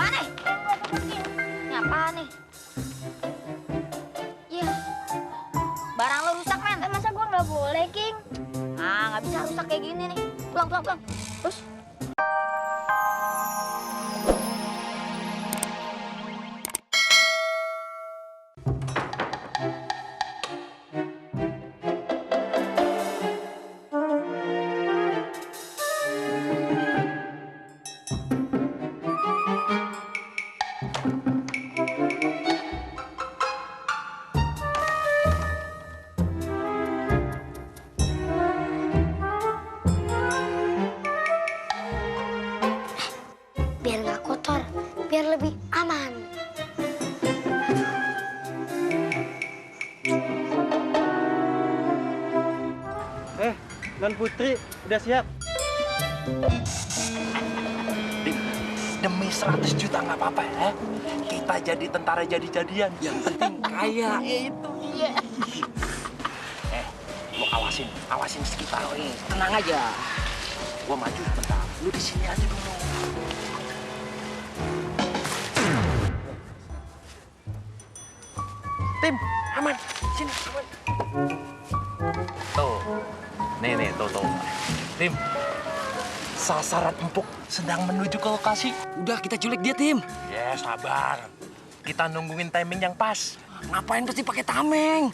Apaan nih? Ini apaan nih? Iya. Barang lo rusak, men. Masa gua nggak boleh, King? Ah, nggak bisa rusak kayak gini nih. Pulang. Terus? Biar nggak kotor, biar lebih aman. Non Putri udah siap. Demi 100 juta nggak apa-apa ya. Kita jadi tentara jadi-jadian. Yang penting kaya. Itu dia. Lo awasin sekitar. Tenang aja. Gua maju sebentar. Lu di sini aja dulu. Tim, aman. Sini, aman. Tuh. Nih, tuh. Tim, sasaran empuk sedang menuju ke lokasi. Udah, kita culik dia, Tim. Ya, sabar. Kita nungguin timing yang pas. Ngapain pasti pakai tameng?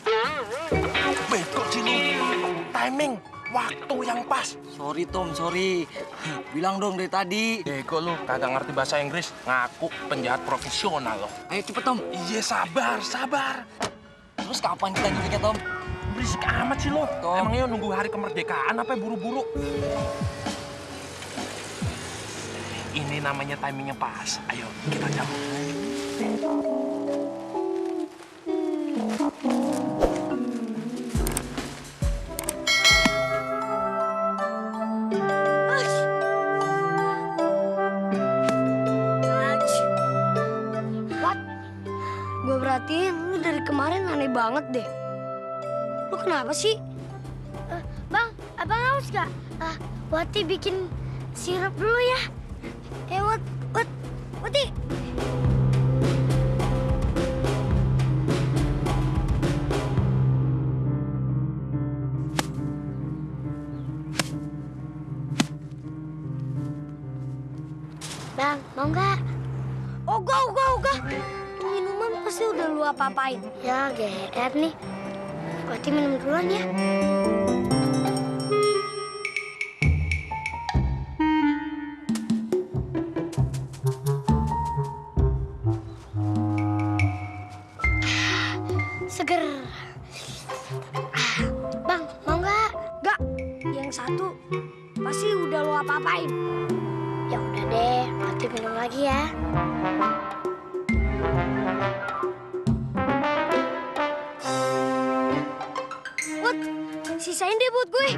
Bego sih lu. Timing, waktu yang pas. Sorry, Tom, sorry. Bilang dong dari tadi. Bego lu, kagak ngerti bahasa Inggris. Ngaku penjahat profesional lo. Ayo cepet, Tom. Iya, sabar. Terus kapan kita nyuliknya, Tom? Berisik amat sih lo. Tom. Emangnya nunggu hari kemerdekaan apa buru-buru? Ini namanya timingnya pas. Ayo, kita jalan. Gue perhatiin lu dari kemarin aneh banget deh. Lu kenapa sih? Bang, abang haus gak? Wati bikin sirup dulu ya. Wati. Bang, mau nggak? Ogah. Minuman pasti udah lu apa-apain. Ya, GR nih. Wati minum duluan ya. Seger. Bang, mau nggak? Nggak. Yang satu pasti udah lu apa-apain. Ya udah deh, Wati minum lagi ya. Sisain deh buat gue.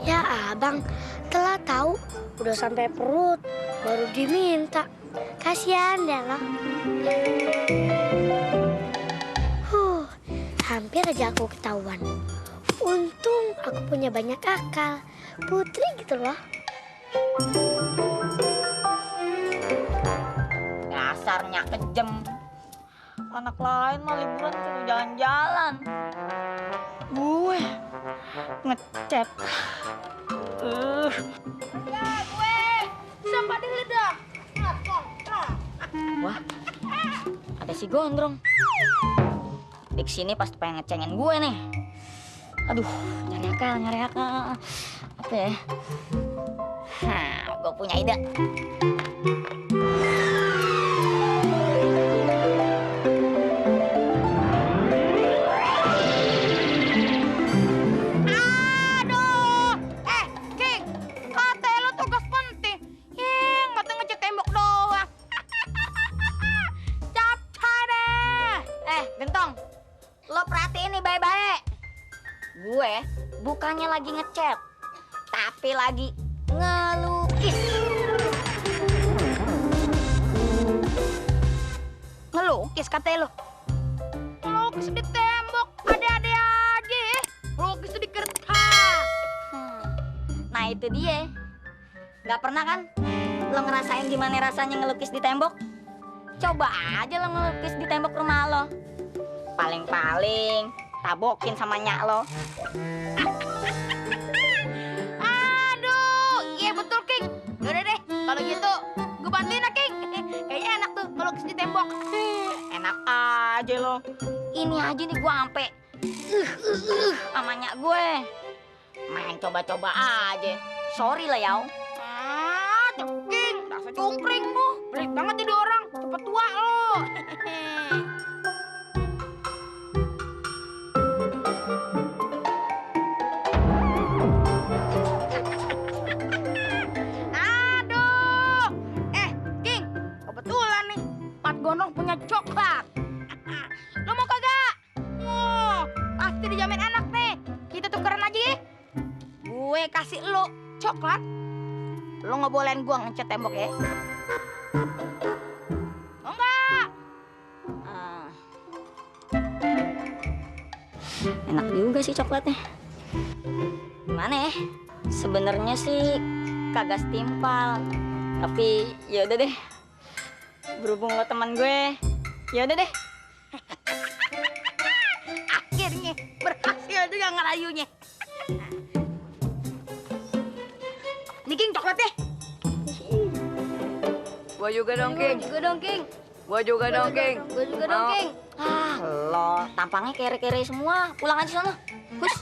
Ya abang, telah tahu udah sampai perut baru diminta. Kasihan deh lo. Hampir aja aku ketahuan. Untung aku punya banyak akal. Putri gitu loh. Dasarnya kejem. Anak lain mah liburan suruh jalan-jalan. Gue ngechat. Ya gue sampai diledak. Wah, ada si Gondrong. Di sini pasti pengen ngecengin gue nih. Aduh, nyari akal. Apa ya? Gue punya ide. Gue bukannya lagi ngechat, tapi lagi ngelukis. Ngelukis katanya lo? Ngelukis di tembok, ada-ada aja. Ngelukis di kertas. Nah itu dia. Gak pernah kan lo ngerasain gimana rasanya ngelukis di tembok? Coba aja lo ngelukis di tembok rumah lo. Paling-paling tabokin sama nyak lo. Aduh, iya betul, King. Yaudah deh, kalau gitu gue bantuin ya, King. Kayaknya enak tuh melukis di tembok. Enak aja lo. Ini aja nih gue ampe sama nyak gue. Main coba-coba aja. Sorry lah yaw. Ah, King, dasar cungkring lu. Pelit banget jadi orang. Cepet tua lo. Aduh. King, kebetulan nih. Pat Gondrong punya coklat. Lo mau kagak? Oh, pasti dijamin enak nih. Kita tukeran aja ya. Gue kasih lo coklat. Lo nggak bolehin gue ngecat tembok ya. Mau nggak? Ah. Enak juga sih coklatnya. Gimana ya? Sebenarnya sih kagak setimpal. Tapi ya udah deh. Berhubung lo teman gue, ya udah deh. Akhirnya berhasil juga ngerayunya. Nih King coklatnya. Gua juga dong, King. Juga dong King. Gua juga dong, King. Gue juga dong Mau. King. Ah, lo tampangnya kere-kere semua. Pulang aja sana. Hus.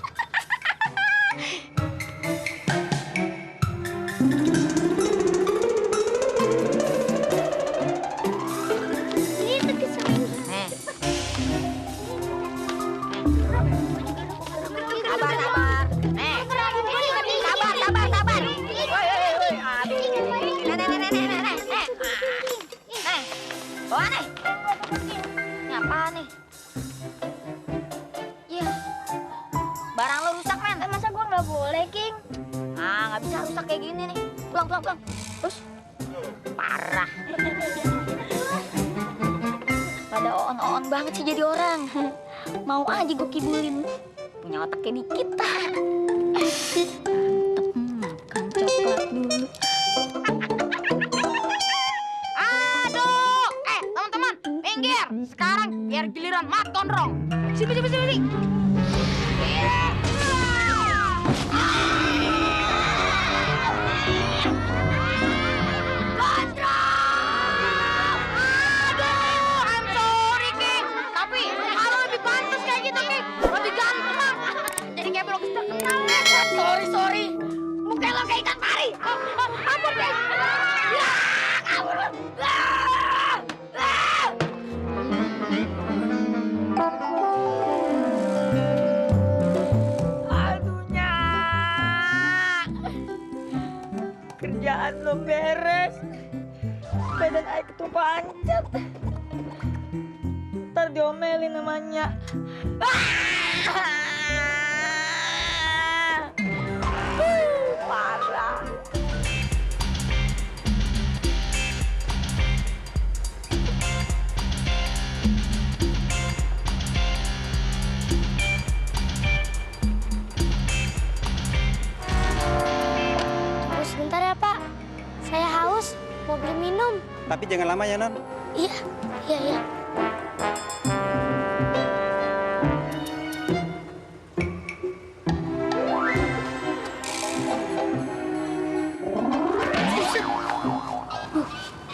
Ini kesayangan. Nih. Sabar. Nih. Sabar. Woi. Aduh. Nih. Bawa nih. Ini apaan nih? Iya. Barang lo rusak, men. Masa gua nggak boleh King? Ah, nggak bisa rusak kayak gini nih. Pulang. Terus. Parah. Pada on banget sih jadi orang. Mau aja gue kibulin. Punya otaknya dikit. Makan coklat dulu. Aduh, teman-teman, minggir. Sekarang biar giliran Mat Gondrong. Sini. Aduh, I'm sorry, King. Tapi kalau lebih pantas kayak gitu, King. Lebih ganteng. Jadi kayak pelukis terkenal. Sorry. Mungkin lo kayak ikan pari. Ampun, King. Ya, ampun. Aduh, Nyak. Kerjaan belum beres. Badan air ketupancat. Ntar diomelin namanya. Parah. Tunggu sebentar ya, Pak. Saya haus, mau beli minum. Tapi jangan lama ya, Non. Iya.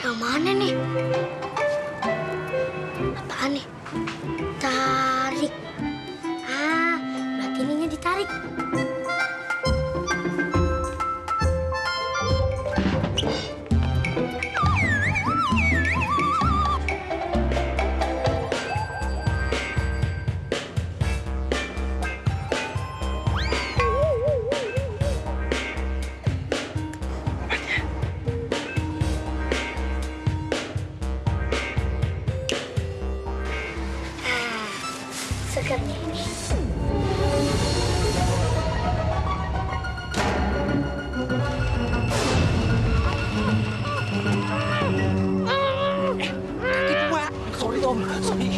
Yang mana nih? Apaan nih? Tarik. Ah, berarti ininya ditarik. Seger nih. Sorry, Tom. Sorry.